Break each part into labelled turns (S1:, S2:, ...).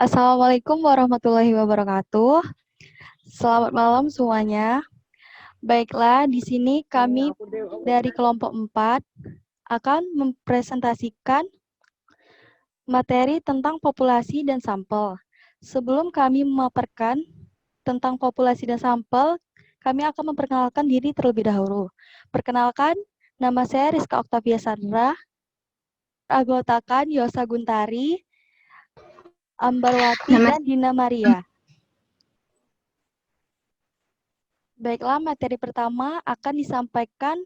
S1: Assalamualaikum warahmatullahi wabarakatuh. Selamat malam semuanya. Baiklah, di sini kami dari kelompok 4 akan mempresentasikan materi tentang populasi dan sampel. Sebelum kami memaparkan tentang populasi dan sampel, kami akan memperkenalkan diri terlebih dahulu. Perkenalkan, nama saya Rizka Oktavia Sandra, anggotakan Yosa Guntari, Ambarwati,
S2: Nama
S1: dan Dina Maria. Baiklah, materi pertama akan disampaikan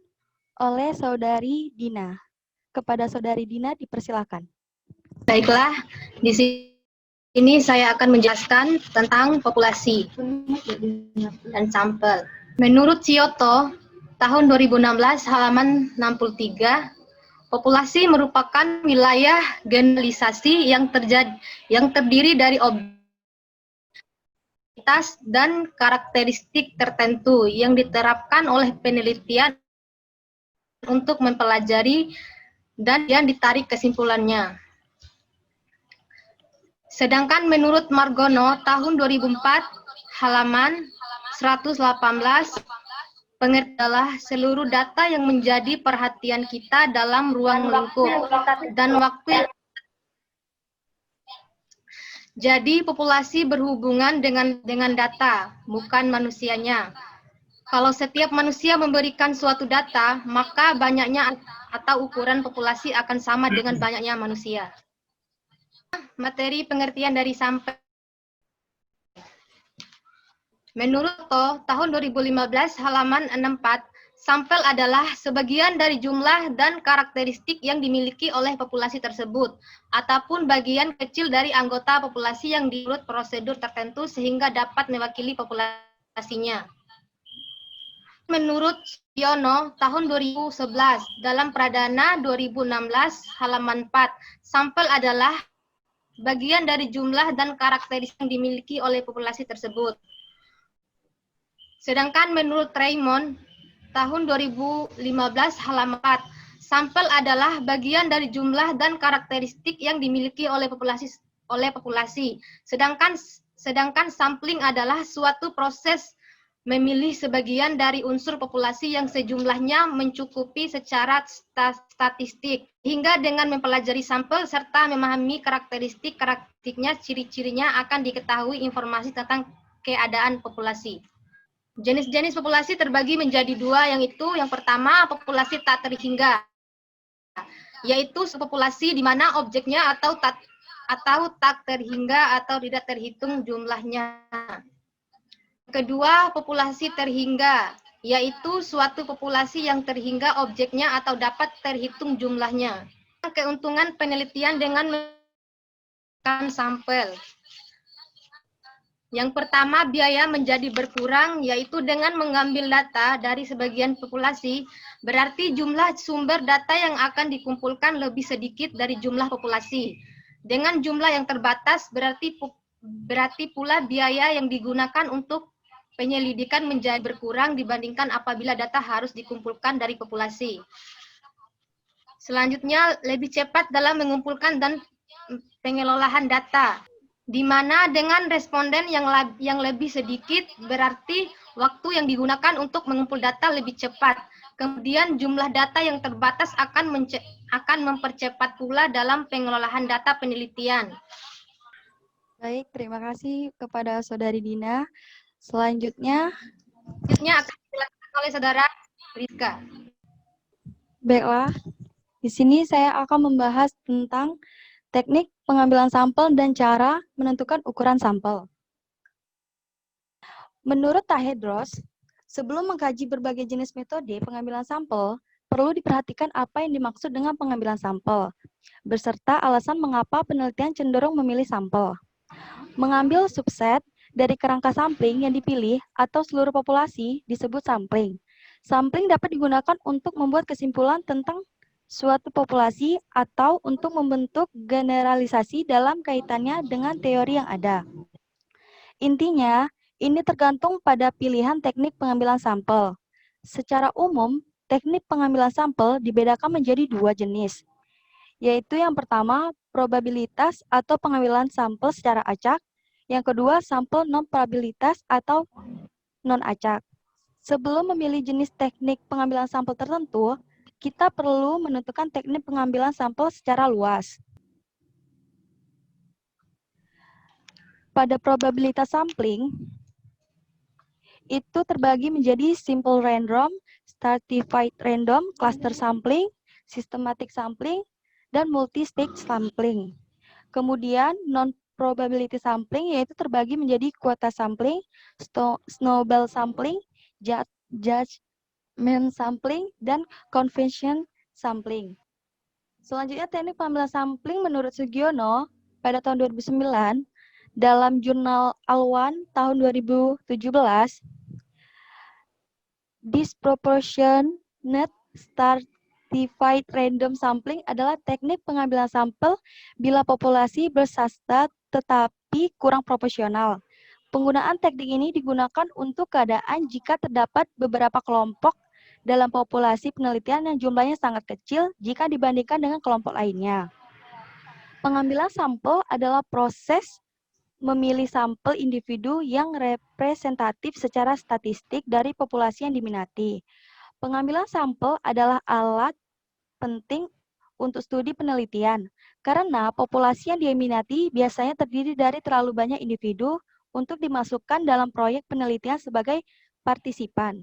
S1: oleh Saudari Dina. Kepada Saudari Dina, dipersilakan.
S2: baiklah, di sini saya akan menjelaskan tentang populasi dan sampel. Menurut Kyoto, tahun 2016 halaman 63, populasi merupakan wilayah generalisasi yang terdiri dari objektivitas dan karakteristik tertentu yang diterapkan oleh penelitian untuk mempelajari dan yang ditarik kesimpulannya. Sedangkan menurut Margono tahun 2004 halaman 118, pengertian adalah seluruh data yang menjadi perhatian kita dalam ruang lingkup dan waktu. Jadi populasi berhubungan dengan data, bukan manusianya. Kalau setiap manusia memberikan suatu data, maka banyaknya atau ukuran populasi akan sama dengan banyaknya manusia. Materi pengertian dari sampel. Menurut tahun 2015 halaman 64, sampel adalah sebagian dari jumlah dan karakteristik yang dimiliki oleh populasi tersebut, ataupun bagian kecil dari anggota populasi yang diurut prosedur tertentu sehingga dapat mewakili populasinya. Menurut Yono tahun 2011 dalam Pradana 2016 halaman 4, sampel adalah bagian dari jumlah dan karakteristik yang dimiliki oleh populasi tersebut. Sedangkan menurut Raymond, tahun 2015 halaman 4, sampel adalah bagian dari jumlah dan karakteristik yang dimiliki oleh populasi. Sedangkan sampling adalah suatu proses memilih sebagian dari unsur populasi yang sejumlahnya mencukupi secara statistik. Hingga dengan mempelajari sampel serta memahami karakteristiknya, ciri-cirinya akan diketahui informasi tentang keadaan populasi. Jenis-jenis populasi terbagi menjadi dua, yang pertama populasi tak terhingga, yaitu subpopulasi di mana objeknya atau tak terhingga atau tidak terhitung jumlahnya. Kedua, populasi terhingga, yaitu suatu populasi yang terhingga objeknya atau dapat terhitung jumlahnya. Keuntungan penelitian dengan menggunakan sampel. Yang pertama, biaya menjadi berkurang, yaitu dengan mengambil data dari sebagian populasi, berarti jumlah sumber data yang akan dikumpulkan lebih sedikit dari jumlah populasi. Dengan jumlah yang terbatas, berarti pula biaya yang digunakan untuk penyelidikan menjadi berkurang dibandingkan apabila data harus dikumpulkan dari populasi. Selanjutnya, lebih cepat dalam mengumpulkan dan pengelolaan data, di mana dengan responden yang lebih sedikit, berarti waktu yang digunakan untuk mengumpul data lebih cepat. Kemudian jumlah data yang terbatas akan mempercepat pula dalam pengelolaan data penelitian.
S1: Baik, terima kasih kepada Saudari Dina. Selanjutnya
S2: Akan dijelaskan oleh Saudara Rizka.
S1: Baiklah, di sini saya akan membahas tentang teknik pengambilan sampel dan cara menentukan ukuran sampel. Menurut Tahedros, sebelum mengkaji berbagai jenis metode pengambilan sampel, perlu diperhatikan apa yang dimaksud dengan pengambilan sampel, beserta alasan mengapa penelitian cenderung memilih sampel. Mengambil subset dari kerangka sampling yang dipilih atau seluruh populasi disebut sampling. Sampling dapat digunakan untuk membuat kesimpulan tentang suatu populasi atau untuk membentuk generalisasi dalam kaitannya dengan teori yang ada. Intinya, ini tergantung pada pilihan teknik pengambilan sampel. Secara umum, teknik pengambilan sampel dibedakan menjadi dua jenis, yaitu yang pertama, probabilitas atau pengambilan sampel secara acak, yang kedua, sampel non-probabilitas atau non-acak. Sebelum memilih jenis teknik pengambilan sampel tertentu, kita perlu menentukan teknik pengambilan sampel secara luas. Pada probabilitas sampling, itu terbagi menjadi simple random, stratified random, cluster sampling, systematic sampling, dan multi-stage sampling. Kemudian non-probability sampling yaitu terbagi menjadi kuota sampling, snowball sampling, judgment sampling, dan convention sampling. Selanjutnya teknik pengambilan sampling menurut Sugiono pada tahun 2009 dalam jurnal Alwan tahun 2017, disproportionate stratified random sampling adalah teknik pengambilan sampel bila populasi bersasta tetapi kurang proporsional. Penggunaan teknik ini digunakan untuk keadaan jika terdapat beberapa kelompok dalam populasi penelitian yang jumlahnya sangat kecil jika dibandingkan dengan kelompok lainnya. Pengambilan sampel adalah proses memilih sampel individu yang representatif secara statistik dari populasi yang diminati. Pengambilan sampel adalah alat penting untuk studi penelitian, karena populasi yang diminati biasanya terdiri dari terlalu banyak individu untuk dimasukkan dalam proyek penelitian sebagai partisipan.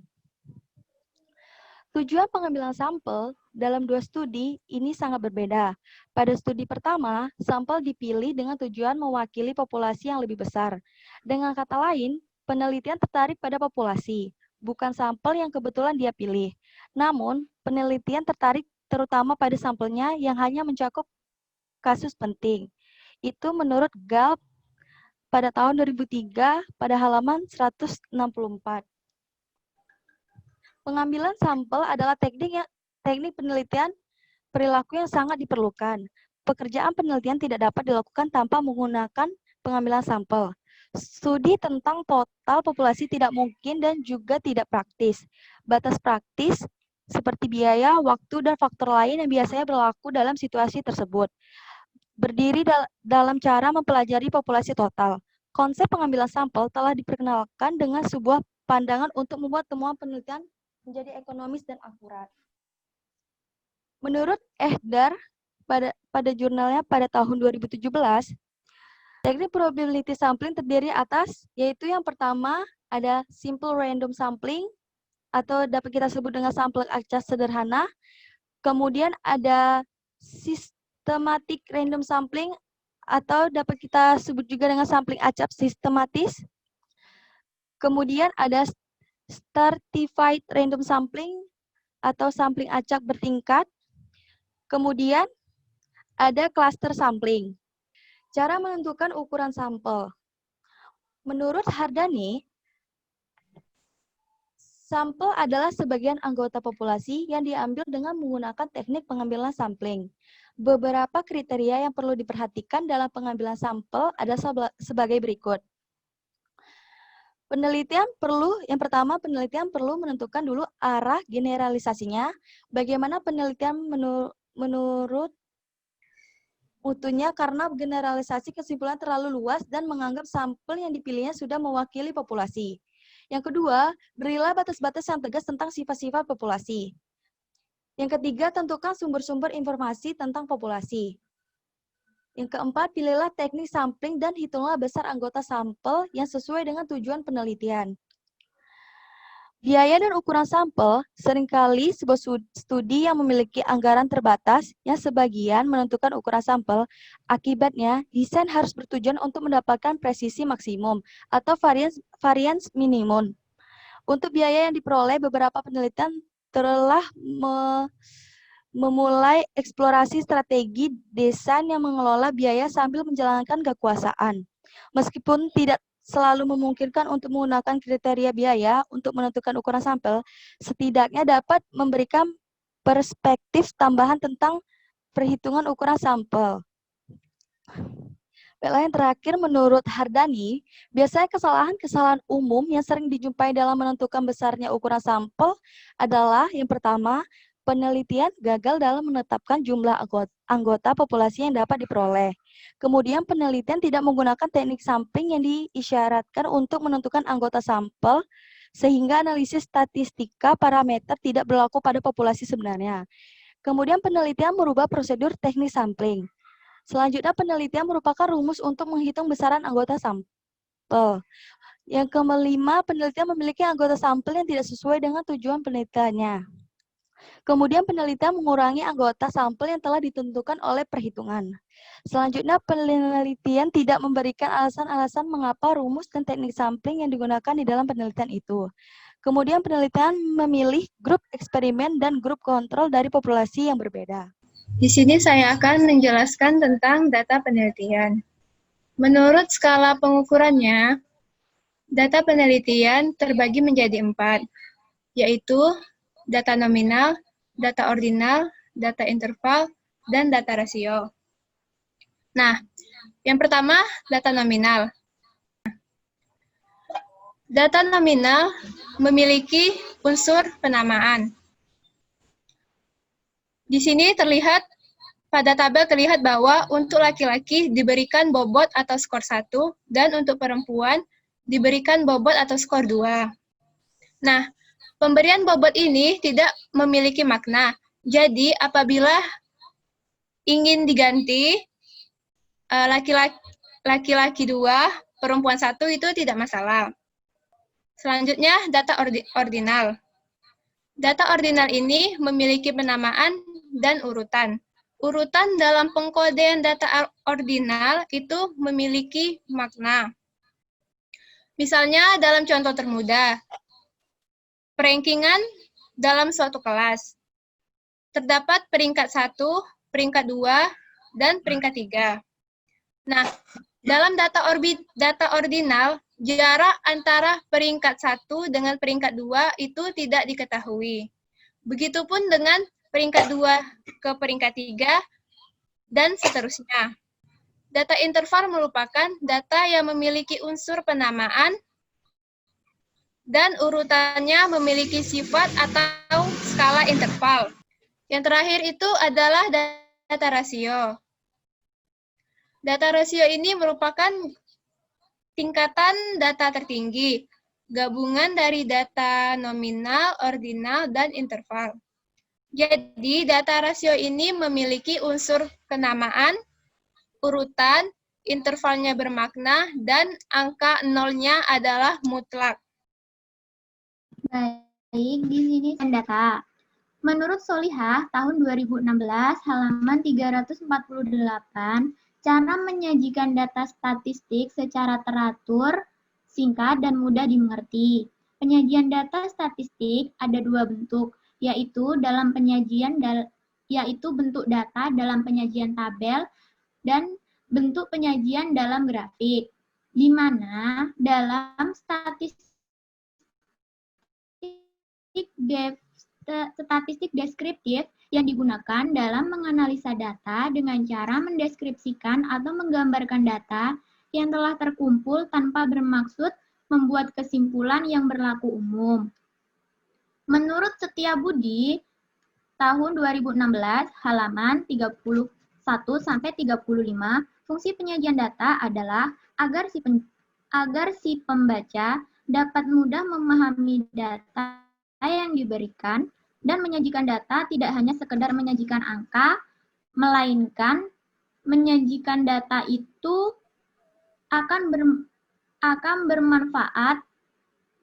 S1: Tujuan pengambilan sampel dalam dua studi ini sangat berbeda. Pada studi pertama, sampel dipilih dengan tujuan mewakili populasi yang lebih besar. Dengan kata lain, penelitian tertarik pada populasi, bukan sampel yang kebetulan dia pilih. Namun, penelitian tertarik terutama pada sampelnya yang hanya mencakup kasus penting. Itu menurut Galp pada tahun 2003 pada halaman 164. Pengambilan sampel adalah teknik penelitian perilaku yang sangat diperlukan. Pekerjaan penelitian tidak dapat dilakukan tanpa menggunakan pengambilan sampel. Studi tentang total populasi tidak mungkin dan juga tidak praktis. Batas praktis seperti biaya, waktu, dan faktor lain yang biasanya berlaku dalam situasi tersebut. Berdiri dalam cara mempelajari populasi total. Konsep pengambilan sampel telah diperkenalkan dengan sebuah pandangan untuk membuat temuan penelitian menjadi ekonomis dan akurat. Menurut Ehdar pada jurnalnya pada tahun 2017, teknik probability sampling terdiri atas, yaitu yang pertama ada simple random sampling, atau dapat kita sebut dengan sampling acak sederhana. Kemudian ada systematic random sampling, atau dapat kita sebut juga dengan sampling acak sistematis. Kemudian ada stratified random sampling atau sampling acak bertingkat. Kemudian ada cluster sampling. Cara menentukan ukuran sampel. Menurut Hardani, sampel adalah sebagian anggota populasi yang diambil dengan menggunakan teknik pengambilan sampling. Beberapa kriteria yang perlu diperhatikan dalam pengambilan sampel adalah sebagai berikut. Yang pertama, penelitian perlu menentukan dulu arah generalisasinya, bagaimana penelitian menurut mutunya karena generalisasi kesimpulan terlalu luas dan menganggap sampel yang dipilihnya sudah mewakili populasi. Yang kedua, berilah batas-batas yang tegas tentang sifat-sifat populasi. Yang ketiga, tentukan sumber-sumber informasi tentang populasi. Yang keempat, pilihlah teknik sampling dan hitunglah besar anggota sampel yang sesuai dengan tujuan penelitian. Biaya dan ukuran sampel seringkali sebuah studi yang memiliki anggaran terbatas yang sebagian menentukan ukuran sampel. Akibatnya, desain harus bertujuan untuk mendapatkan presisi maksimum atau varians minimum. Untuk biaya yang diperoleh, beberapa penelitian telah memulai eksplorasi strategi desain yang mengelola biaya sambil menjalankan kekuasaan. Meskipun tidak selalu memungkinkan untuk menggunakan kriteria biaya untuk menentukan ukuran sampel, setidaknya dapat memberikan perspektif tambahan tentang perhitungan ukuran sampel. Baiklah, yang terakhir, menurut Hardani, biasanya kesalahan-kesalahan umum yang sering dijumpai dalam menentukan besarnya ukuran sampel adalah yang pertama, Penelitian gagal dalam menetapkan jumlah anggota populasi yang dapat diperoleh. Kemudian penelitian tidak menggunakan teknik sampling yang diisyaratkan untuk menentukan anggota sampel, sehingga analisis statistika parameter tidak berlaku pada populasi sebenarnya. Kemudian penelitian merubah prosedur teknik sampling. Selanjutnya penelitian merupakan rumus untuk menghitung besaran anggota sampel. Yang kelima, penelitian memiliki anggota sampel yang tidak sesuai dengan tujuan penelitiannya. Kemudian penelitian mengurangi anggota sampel yang telah ditentukan oleh perhitungan. Selanjutnya, penelitian tidak memberikan alasan-alasan mengapa rumus dan teknik sampling yang digunakan di dalam penelitian itu. Kemudian penelitian memilih grup eksperimen dan grup kontrol dari populasi yang berbeda.
S3: Di sini saya akan menjelaskan tentang data penelitian. Menurut skala pengukurannya, data penelitian terbagi menjadi 4, yaitu data nominal, data ordinal, data interval, dan data rasio. Nah, yang pertama, data nominal. Data nominal memiliki unsur penamaan. Di sini pada tabel terlihat bahwa untuk laki-laki diberikan bobot atau skor 1, dan untuk perempuan diberikan bobot atau skor 2. Nah, pemberian bobot ini tidak memiliki makna. Jadi, apabila ingin diganti laki-laki 2, perempuan 1 itu tidak masalah. Selanjutnya, data ordinal. Data ordinal ini memiliki penamaan dan urutan. Urutan dalam pengkodean data ordinal itu memiliki makna. Misalnya dalam contoh termudah, perankingan dalam suatu kelas. Terdapat peringkat 1, peringkat 2, dan peringkat 3. Nah, dalam data ordinal, jarak antara peringkat 1 dengan peringkat 2 itu tidak diketahui. Begitupun dengan peringkat 2 ke peringkat 3, dan seterusnya. Data interval merupakan data yang memiliki unsur penamaan dan urutannya memiliki sifat atau skala interval. Yang terakhir itu adalah data rasio. Data rasio ini merupakan tingkatan data tertinggi, gabungan dari data nominal, ordinal, dan interval. Jadi, data rasio ini memiliki unsur kenamaan, urutan, intervalnya bermakna, dan angka nolnya adalah mutlak.
S4: Baik, di sini data. Menurut Solihah, tahun 2016, halaman 348, cara menyajikan data statistik secara teratur, singkat, dan mudah dimengerti. Penyajian data statistik ada 2 bentuk, yaitu bentuk data dalam penyajian tabel dan bentuk penyajian dalam grafik, di mana dalam statistik deskriptif yang digunakan dalam menganalisa data dengan cara mendeskripsikan atau menggambarkan data yang telah terkumpul tanpa bermaksud membuat kesimpulan yang berlaku umum. Menurut Setiabudi, tahun 2016, halaman 31-35, fungsi penyajian data adalah agar si pembaca dapat mudah memahami data yang diberikan dan menyajikan data tidak hanya sekedar menyajikan angka, melainkan menyajikan data itu akan bermanfaat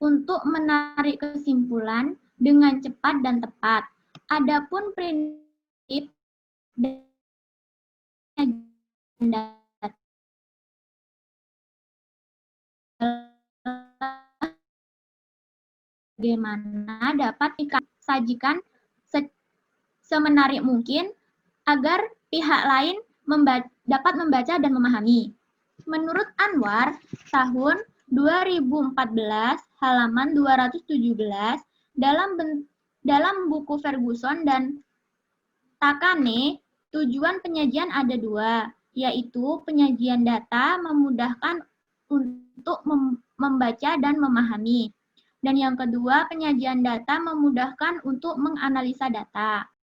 S4: untuk menarik kesimpulan dengan cepat dan tepat. Adapun prinsip data bagaimana dapat disajikan semenarik mungkin agar pihak lain dapat membaca dan memahami. Menurut Anwar, tahun 2014, halaman 217, dalam buku Ferguson dan Takane, tujuan penyajian ada 2, yaitu penyajian data memudahkan untuk membaca dan memahami. Dan yang kedua, penyajian data memudahkan untuk menganalisa data.